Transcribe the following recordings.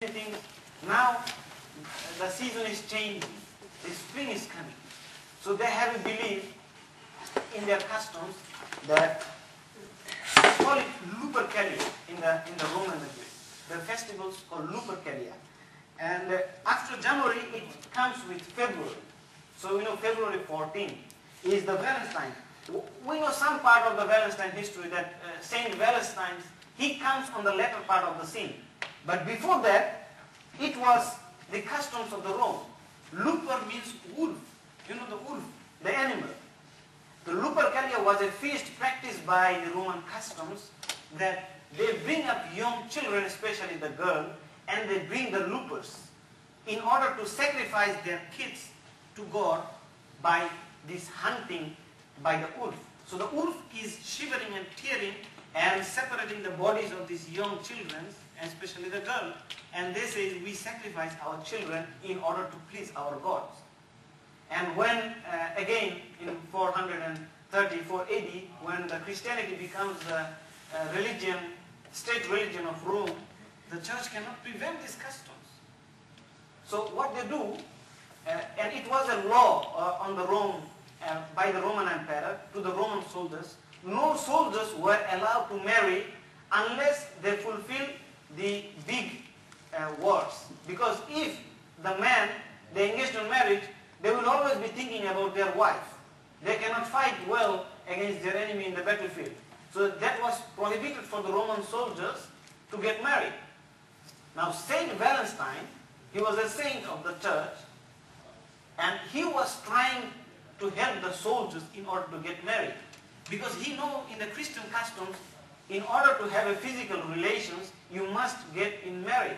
things. Now the season is changing. The spring is coming. So they have a belief in their customs that they call it Lupercalia in the Roman language. The festival is called Lupercalia. And after January it comes with February. So we know February 14 is the Valentine. We know some part of the Valentine history that Saint Valentine, he comes on the latter part of the scene. But before that, it was the customs of the Rome. Luper means wolf. You know the wolf, the animal. The Lupercalia was a feast practiced by the Roman customs that they bring up young children, especially the girl, and they bring the lupers in order to sacrifice their kids to God by this hunting by the wolf. So the wolf is shivering and tearing and separating the bodies of these young children, especially the girl, and they say we sacrifice our children in order to please our gods. And when, again, in 434 AD, when the Christianity becomes the religion, state religion of Rome, the church cannot prevent these customs. So what they do, and it was a law on the Rome, by the Roman Emperor to the Roman soldiers, no soldiers were allowed to marry unless they fulfill the big wars. Because if the man, they engaged in marriage, they will always be thinking about their wife. They cannot fight well against their enemy in the battlefield. So that was prohibited for the Roman soldiers to get married. Now Saint Valentine, he was a saint of the church, and he was trying to help the soldiers in order to get married. Because he knew in the Christian customs, in order to have a physical relations, you must get in married.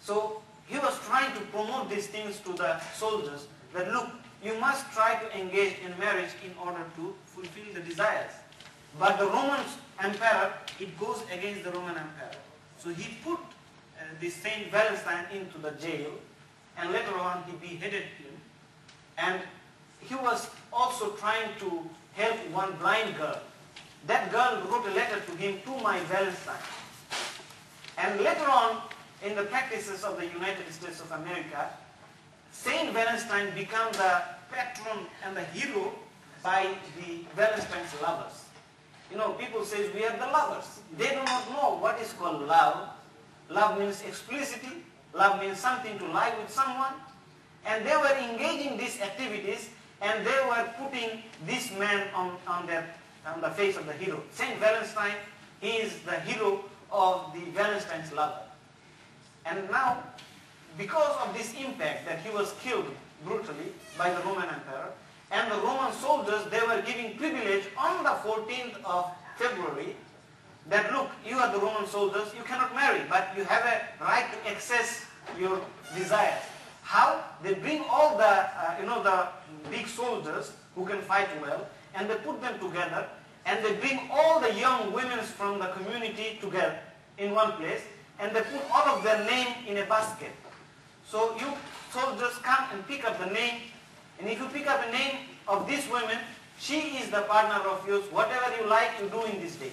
So he was trying to promote these things to the soldiers, that look, you must try to engage in marriage in order to fulfill the desires. But the Roman emperor, it goes against the Roman emperor. So he put this Saint Valentine into the jail, and later on he beheaded him. And he was also trying to help one blind girl. That girl wrote a letter to him, "To my Valentine." And later on, in the practices of the United States of America, Saint Valentine became the patron and the hero by the Valentine's lovers. You know, people say we are the lovers. They do not know what is called love. Love means explicitity. Love means something to lie with someone. And they were engaging these activities, and they were putting this man on the face of the hero. Saint Valentine, he is the hero of the Valentine's lover. And now, because of this impact that he was killed brutally by the Roman emperor, and the Roman soldiers, they were giving privilege on the 14th of February, that look, you are the Roman soldiers, you cannot marry, but you have a right to access your desires. How? They bring all the, the big soldiers who can fight well, and they put them together, and they bring all the young women from the community together in one place, and they put all of their name in a basket. So you soldiers come and pick up the name, and if you pick up a name of this woman, she is the partner of yours. Whatever you like, you do in this day.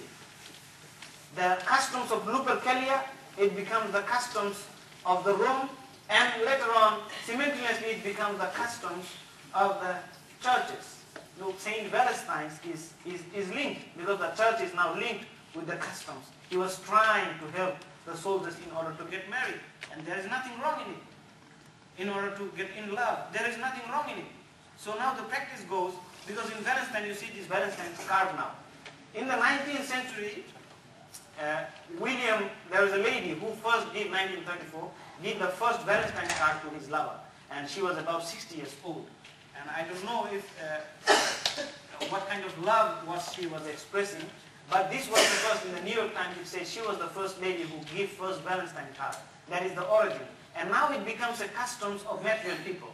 The customs of Lupercalia, it becomes the customs of the Rome, and later on, simultaneously, it becomes the customs of the churches. Look, Saint Valentine is linked, because the church is now linked with the customs. He was trying to help the soldiers in order to get married, and there is nothing wrong in it. In order to get in love, there is nothing wrong in it. So now the practice goes, because in Valentine you see this Valentine carved now. In the 19th century, there was a lady who first did, 1934, did the first Valentine card to his lover, and she was about 60 years old. And I don't know if what kind of love she was expressing, but this was the first. In the New York Times it says she was the first lady who gave first Valentine card. That is the origin. And now it becomes a customs of material people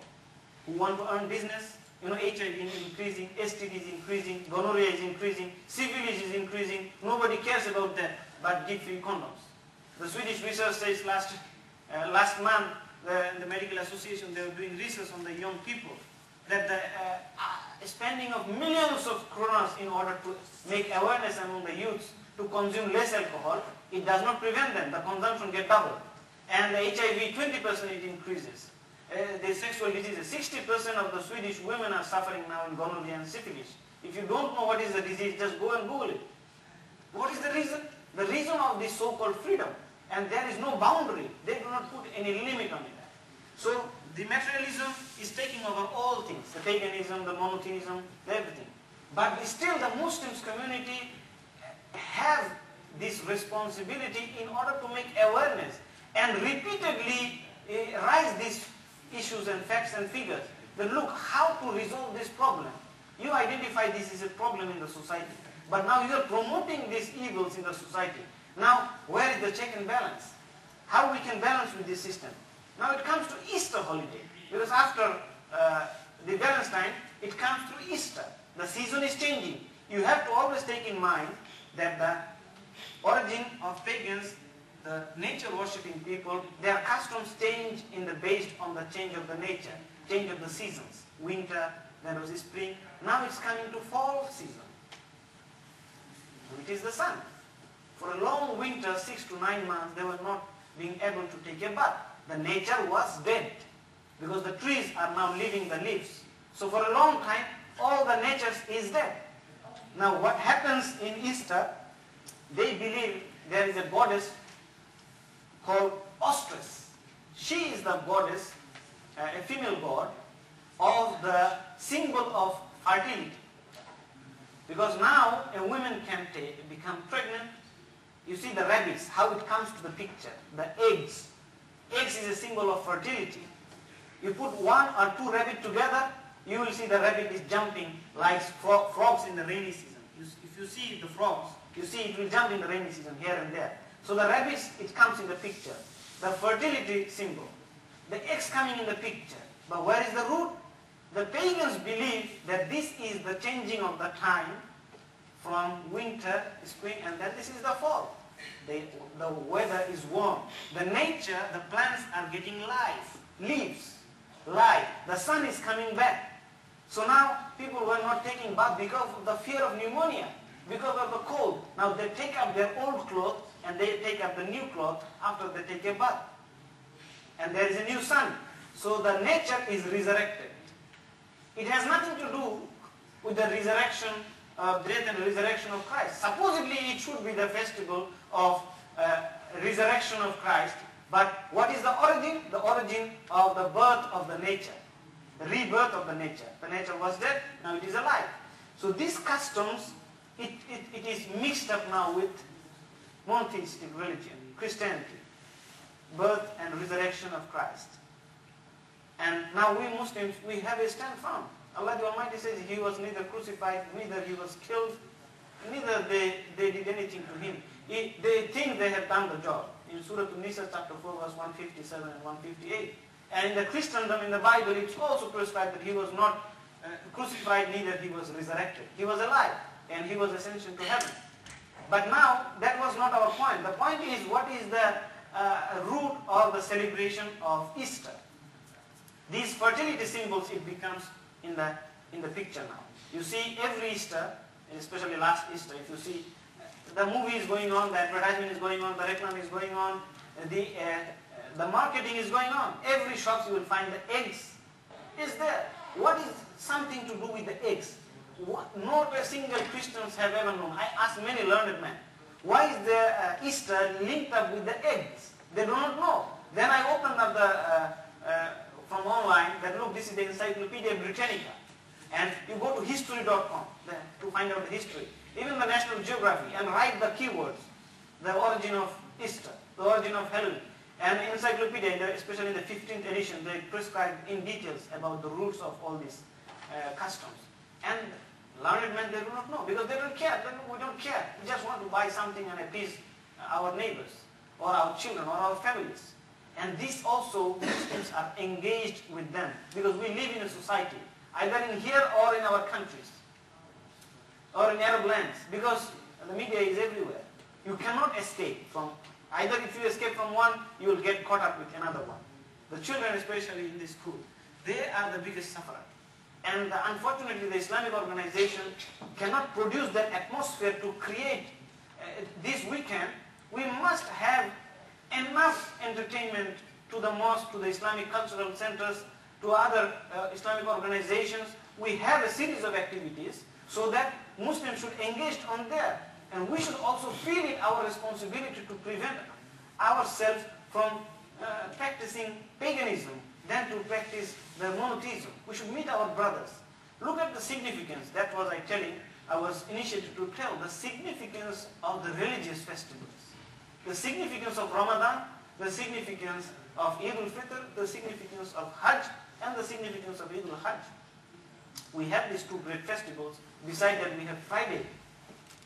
who want to earn business. You know, HIV is increasing, STD is increasing, gonorrhea is increasing, syphilis is increasing. Nobody cares about that, but give free condoms. The Swedish research says last month, the Medical Association, they were doing research on the young people, that the spending of millions of kronas in order to make awareness among the youths to consume less alcohol, it does not prevent them. The consumption gets doubled. And the HIV, 20% it increases. The sexual diseases, 60% of the Swedish women are suffering now in gonorrhea and syphilis. If you don't know what is the disease, just go and Google it. What is the reason? The reason of this so-called freedom. And there is no boundary. They do not put any limit on it. So the materialism is taking over all things. The paganism, the monotheism, everything. But still the Muslims community have this responsibility in order to make awareness and repeatedly raise these issues and facts and figures. But look, how to resolve this problem. You identify this as a problem in the society. But now you are promoting these evils in the society. Now, where is the check and balance? How we can balance with this system? Now it comes to Easter holiday. Because after the Valentine, it comes to Easter. The season is changing. You have to always take in mind that the origin of pagans, the nature worshipping people, their customs change based on the change of the nature, change of the seasons. Winter, then was spring. Now it's coming to fall season. It is the sun. For a long winter, 6 to 9 months, they were not being able to take a bath. The nature was dead because the trees are now leaving the leaves. So for a long time, all the nature is dead. Now what happens in Easter, they believe there is a goddess called Ostress. She is the goddess, a female god, of the symbol of fertility. Because now a woman can become pregnant. You see the rabbits, how it comes to the picture. The eggs. Eggs is a symbol of fertility. You put 1 or 2 rabbits together, you will see the rabbit is jumping like frogs in the rainy season. If you see the frogs, you see it will jump in the rainy season here and there. So the rabbits, it comes in the picture. The fertility symbol. The eggs coming in the picture. But where is the root? The pagans believe that this is the changing of the time from winter, spring, and then this is the fall. The weather is warm. The nature, the plants are getting life, leaves, life. The sun is coming back. So now people were not taking bath because of the fear of pneumonia, because of the cold. Now they take up their old clothes and they take up the new cloth after they take a bath. And there is a new sun. So the nature is resurrected. It has nothing to do with the resurrection, death and resurrection of Christ. Supposedly it should be the festival of resurrection of Christ. But what is the origin? The origin of the birth of the nature. The rebirth of the nature. The nature was dead, now it is alive. So these customs, it is mixed up now with monotheistic religion, Christianity. Birth and resurrection of Christ. And now we Muslims, we have a stand firm. Allah the Almighty says He was neither crucified, neither He was killed, neither they did anything to Him. They think they have done the job. In Surah An-Nisa chapter 4 verse 157 and 158. And in the Christendom, in the Bible, it's also prescribed that He was not crucified, neither He was resurrected. He was alive and He was ascension to heaven. But now, that was not our point. The point is, what is the root of the celebration of Easter? These fertility symbols, it becomes in the picture now. You see every Easter, especially last Easter, if you see, the movie is going on, the advertisement is going on, the reclam is going on, the marketing is going on. Every shop you will find the eggs is there. What is something to do with the eggs? Not a single Christians have ever known. I asked many learned men, why is the Easter linked up with the eggs? They do not know. Then I opened up from online that look, this is the Encyclopedia Britannica. And you go to history.com to find out the history. Even the National Geography, and write the keywords. The origin of Easter, the origin of Halloween. And encyclopedia, especially in the 15th edition, they prescribe in details about the roots of all these customs. And learned men, they do not know, because they don't care. We don't care. We just want to buy something and appease our neighbors, or our children, or our families. And this also, Muslims are engaged with them, because we live in a society, either in here or in our countries, or in Arab lands, because the media is everywhere. You cannot escape from, either if you escape from one, you will get caught up with another one. The children, especially in the school, they are the biggest sufferer. And unfortunately, the Islamic organization cannot produce that atmosphere to create this weekend. We must have enough entertainment to the mosque, to the Islamic cultural centers, to other Islamic organizations. We have a series of activities so that Muslims should engage on there. And we should also feel it our responsibility to prevent ourselves from practicing paganism than to practice the monotheism. We should meet our brothers. Look at the significance. That was I was initiated to tell the significance of the religious festivals. The significance of Ramadan, the significance of Eid al-Fitr, the significance of Hajj, and the significance of Eid al-Hajj. We have these two great festivals. Beside that, we have Friday.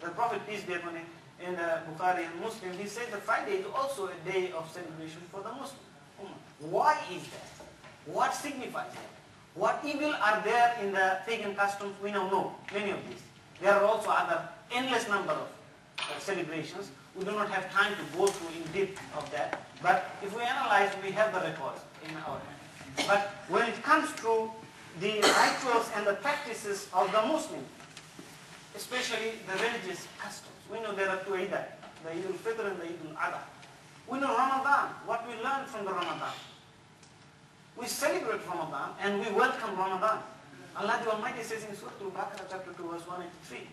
The Prophet, peace be upon him, in Bukhari and Muslim, he said that Friday is also a day of celebration for the Muslim Ummah. Why is that? What signifies that? What evil are there in the pagan customs? We now know many of these. There are also other endless number of celebrations. We do not have time to go through in depth of that. But if we analyze, we have the records in our hand. But when it comes to the rituals and the practices of the Muslim, especially the religious customs, we know there are two Eidah, the Eid al-Fitr and the Eid al-Adha. We know Ramadan, what we learn from the Ramadan. We celebrate Ramadan and we welcome Ramadan. Allah the Almighty says in Surah Al-Baqarah chapter 2 verse 183,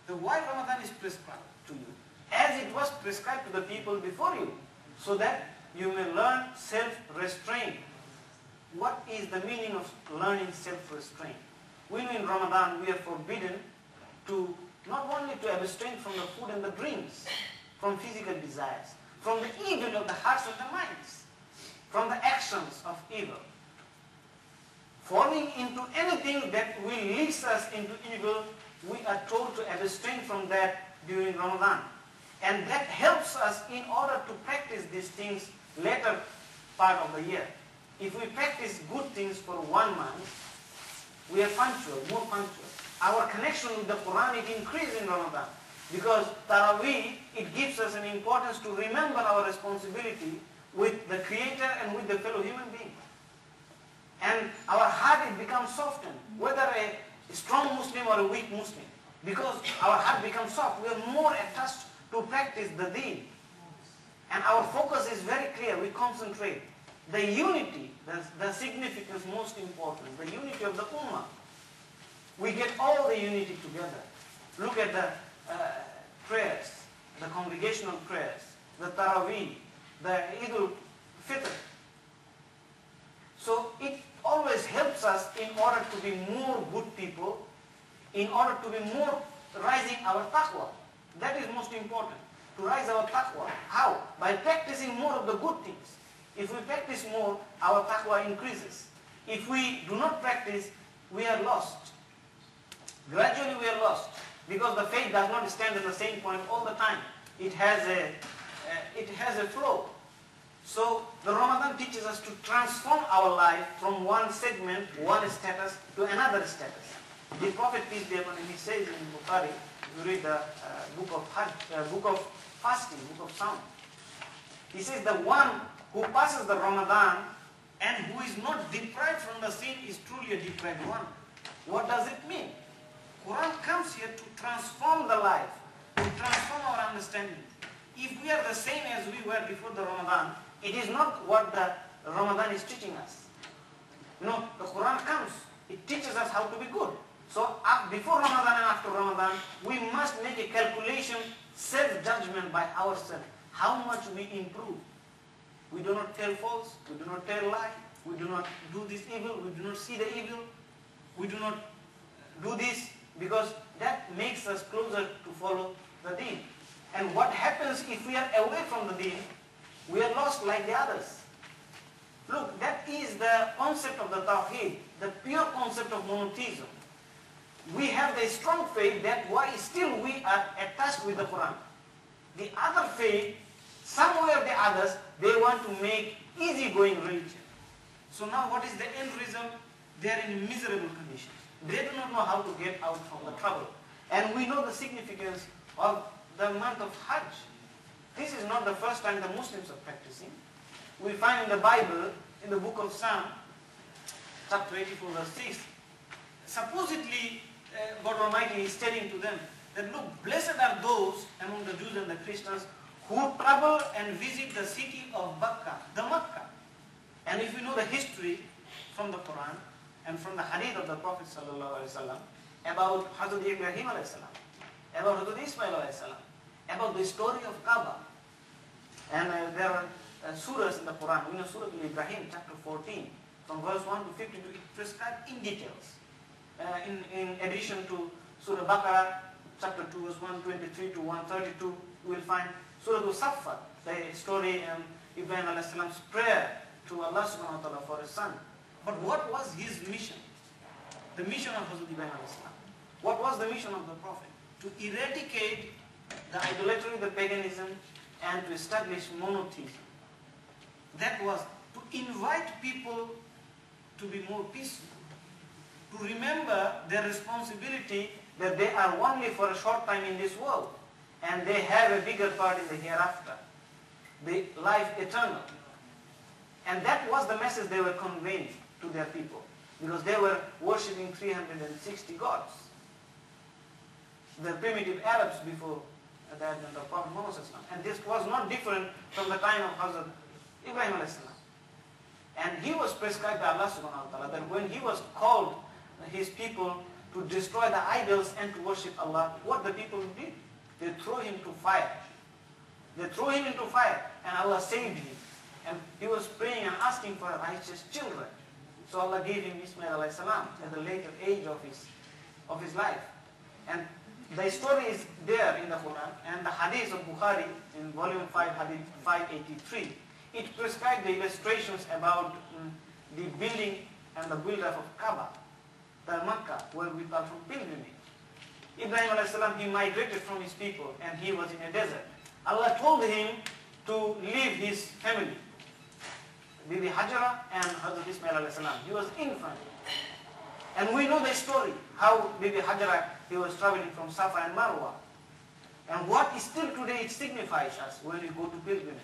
the why Ramadan is prescribed to you, as it was prescribed to the people before you, so that you may learn self-restraint. What is the meaning of learning self-restraint? We know in Ramadan we are forbidden to not only to abstain from the food and the drinks, from physical desires, from the evil of the hearts and the minds, from the actions of evil. Falling into anything that will lead us into evil, we are told to abstain from that during Ramadan. And that helps us in order to practice these things later part of the year. If we practice good things for 1 month, we are punctual, more punctual. Our connection with the Quran, it increases in Ramadan. Because Taraweeh, it gives us an importance to remember our responsibility with the Creator and with the fellow human being. And our heart, it becomes softened, whether a strong Muslim or a weak Muslim. Because our heart becomes soft, we are more attached to practice the deen. And our focus is very clear, we concentrate. The unity, the significance most important, the unity of the Ummah. We get all the unity together. Look at the prayers, the congregational prayers, the Taraweeh, the Eid al-Fitr. So it always helps us in order to be more good people, in order to be more rising our taqwa. That is most important, to rise our taqwa. How? By practicing more of the good things. If we practice more, our taqwa increases. If we do not practice, we are lost. Gradually we are lost, because the faith does not stand at the same point all the time. It has a flow. So the Ramadan teaches us to transform our life from one segment, one status, to another status. The Prophet, peace be upon him, he says in Bukhari, you read the book of fasting, book of Psalm. He says the one who passes the Ramadan and who is not deprived from the sin is truly a deprived one. What does it mean? Quran comes here to transform the life, to transform our understanding. If we are the same as we were before the Ramadan, it is not what the Ramadan is teaching us. No, the Quran comes, it teaches us how to be good. So before Ramadan and after Ramadan, we must make a calculation, self-judgment by ourselves. How much we improve. We do not tell false, we do not tell lie, we do not do this evil, we do not see the evil, we do not do this, because that makes us closer to follow the deen. And what happens if we are away from the deen? We are lost like the others. Look, that is the concept of the Tawheed, the pure concept of monotheism. We have the strong faith that why still we are attached with the Quran. The other faith, somewhere the others, they want to make easy-going religion. So now what is the end result? They are in miserable conditions. They do not know how to get out from the trouble. And we know the significance of the month of Hajj. This is not the first time the Muslims are practicing. We find in the Bible, in the book of Psalm, chapter 84, verse 6, supposedly God Almighty is telling to them that, look, blessed are those among the Jews and the Christians who travel and visit the city of Makkah, the Makkah. And if you know the history from the Quran and from the hadith of the Prophet ﷺ about Hazrat Ibrahim ﷺ, about Hazrat Ismail ﷺ, about the story of Kaaba. And there are surahs in the Quran. We know Surah Ibrahim, chapter 14, from verse 1 to 52, it prescribed in details. In addition to Surah Baqarah, chapter 2, verse 123 to 132, we will find Surah Al-Saffat, the story Ibrahim a.s. prayer to Allah subhanahu wa ta'ala for his son. But what was his mission? The mission of Hazrat Ibrahim a.s. What was the mission of the Prophet? To eradicate the idolatry, the paganism, and to establish monotheism. That was to invite people to be more peaceful, to remember their responsibility that they are only for a short time in this world and they have a bigger part in the hereafter, the life eternal. And that was the message they were conveying to their people, because they were worshipping 360 gods. The primitive Arabs before the advent of Prophet Muhammad. And this was not different from the time of Hazrat Ibrahim a.s. And he was prescribed by Allah subhanahu wa ta'ala that when he was called his people to destroy the idols and to worship Allah, what the people did? They threw him to fire. They threw him into fire and Allah saved him. And he was praying and asking for righteous children. So Allah gave him Ismail alayhi salam at the later age of his life. And the story is there in the Quran, and the hadith of Bukhari in volume 5, hadith 583. It prescribed the illustrations about the building and the build-up of Kaaba, the Makkah, where we call from pilgrimage. Ibrahim alayhi salam, he migrated from his people and he was in a desert. Allah told him to leave his family, Bibi Hajara and Hazrat Ismail alayhi salam. He was infant. And we know the story, how Bibi Hajara, he was traveling from Safa and Marwa. And what is still today it signifies us when we go to pilgrimage.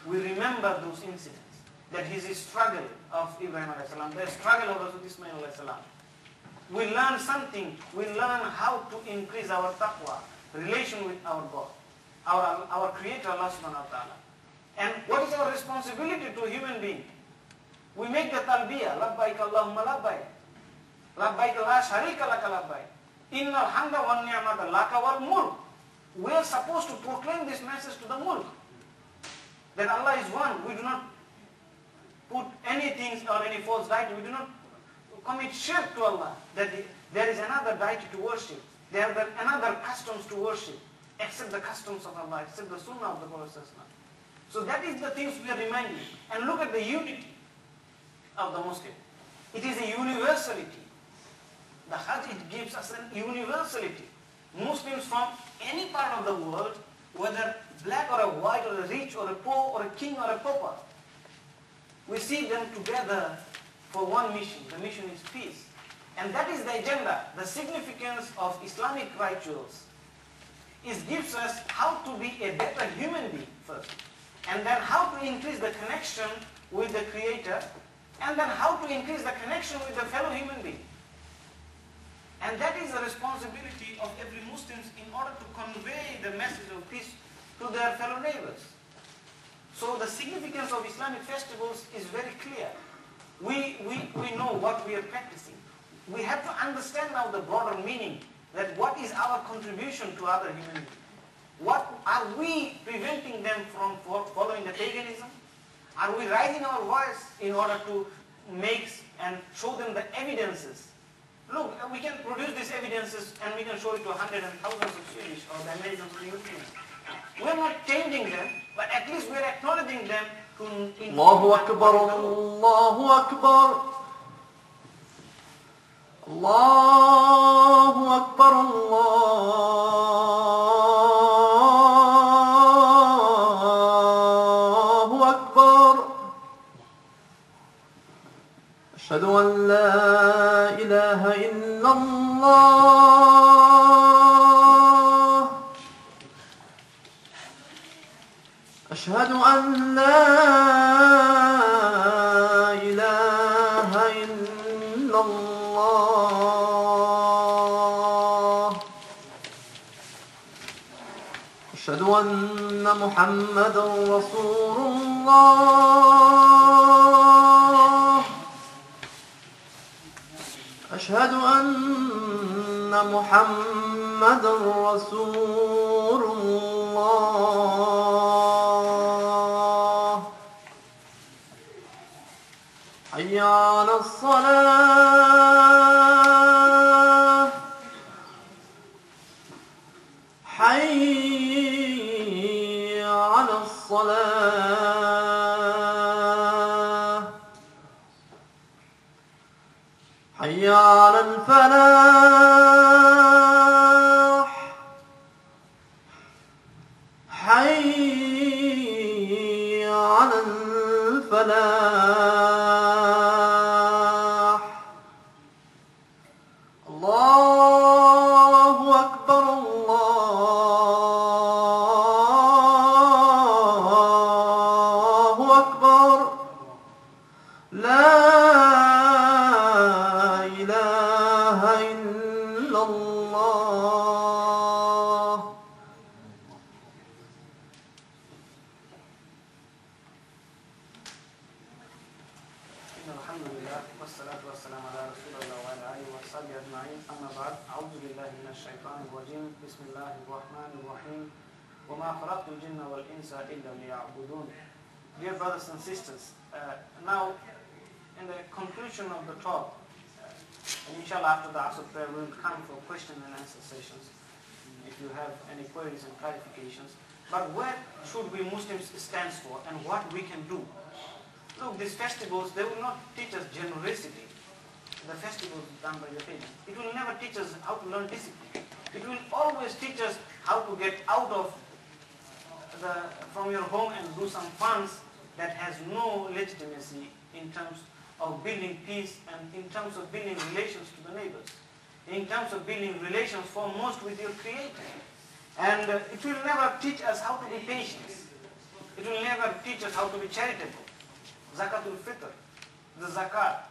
We remember those incidents. That is the struggle of Ibrahim alayhi salam, the struggle of Hazrat Ismail alayhi salam. We learn something. We learn how to increase our taqwa, relation with our God, our Creator Allah subhanahu wa ta'ala. And what is our responsibility to a human being? We make the talbiyah, labbaik Allahumma labbaik. Labbaik la sharika laka labbaik. Innal hamda wan ni'mata laka wal mulk. We are supposed to proclaim this message to the mulk. That Allah is one. We do not put anything or any false deity. We do not commit shirk to Allah. That there is another deity to worship. There are another customs to worship. Except the customs of Allah. Except the sunnah of the Prophet. So that is the things we are reminding. And look at the unity of the Muslim. It is a universality. The Hajj, it gives us a universality. Muslims from any part of the world, whether black or a white or a rich or a poor or a king or a pauper, we see them together for one mission. The mission is peace. And that is the agenda. The significance of Islamic rituals gives us how to be a better human being first. And then how to increase the connection with the Creator. And then how to increase the connection with the fellow human being. And that is the responsibility of every Muslim in order to convey the message of peace to their fellow neighbors. So the significance of Islamic festivals is very clear. We know what we are practicing. We have to understand now the broader meaning, that what is our contribution to other human beings. What are we preventing them from following the paganism? Are we raising our voice in order to make and show them the evidences? Look, we can produce these evidences and we can show it to hundreds and thousands of Swedish or the Americans or the Europeans. We are not changing them, but at least we are acknowledging them to... Allahu Akbar, Allahu Akbar. Allahu Akbar, Allahu Akbar. Ashhadu an la ilaha illallah. Ashhadu an la ilaha illallah. أشهد أن محمدا رسول الله أشهد أن محمدا رسول الله حي على الصلاة حي على الصلاة حي على الفلاح حي على الفلاح الله أكبر الله أكبر لا إله إلا الله الحمد لله والصلاة والسلام على رسول الله وعلى آله وصحبه أجمعين أما بعد أعوذ بالله من الشيطان الرجيم بسم الله الرحمن الرحيم وما خلقت الجن والإنس إلا ليعبدون. Dear brothers and sisters, now in the conclusion of the talk, and inshallah after the Asr prayer we will come for question and answer sessions if you have any queries and clarifications. But where should we Muslims stand for and what we can do? Look, these festivals, they will not teach us generosity. The festivals done by the pagans. It will never teach us how to learn discipline. It will always teach us how to get out of from your home and do some funds that has no legitimacy in terms of building peace and in terms of building relations to the neighbors, in terms of building relations foremost with your Creator. And it will never teach us how to be patient. It will never teach us how to be charitable. Zakatul Fitr, the zakat.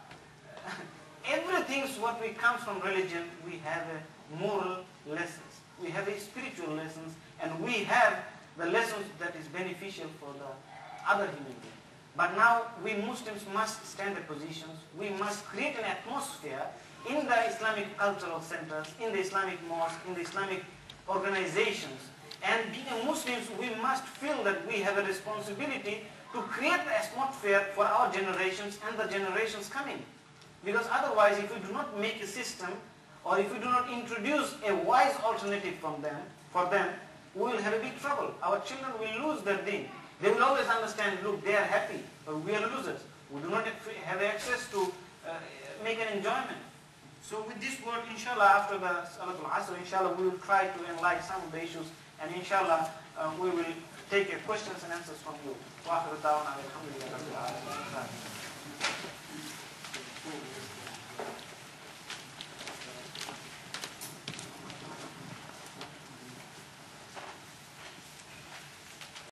Everything what we comes from religion, we have a moral lessons, we have a spiritual lessons, and we have the lessons that is beneficial for the other human being. But now we Muslims must stand the positions, we must create an atmosphere in the Islamic cultural centers, in the Islamic mosque, in the Islamic organizations. And being Muslims, we must feel that we have a responsibility to create the atmosphere for our generations and the generations coming. Because otherwise, if we do not make a system, or if we do not introduce a wise alternative for them, we will have a big trouble. Our children will lose their deen. They will always understand, look, they are happy, but we are losers. We do not have access to make an enjoyment. So with this word, inshallah, after the Salatul Asr, inshallah, we will try to enlighten some of the issues, and inshallah, we will take questions and answers from you. وآخر دعوانا الحمد لله رب العالمين.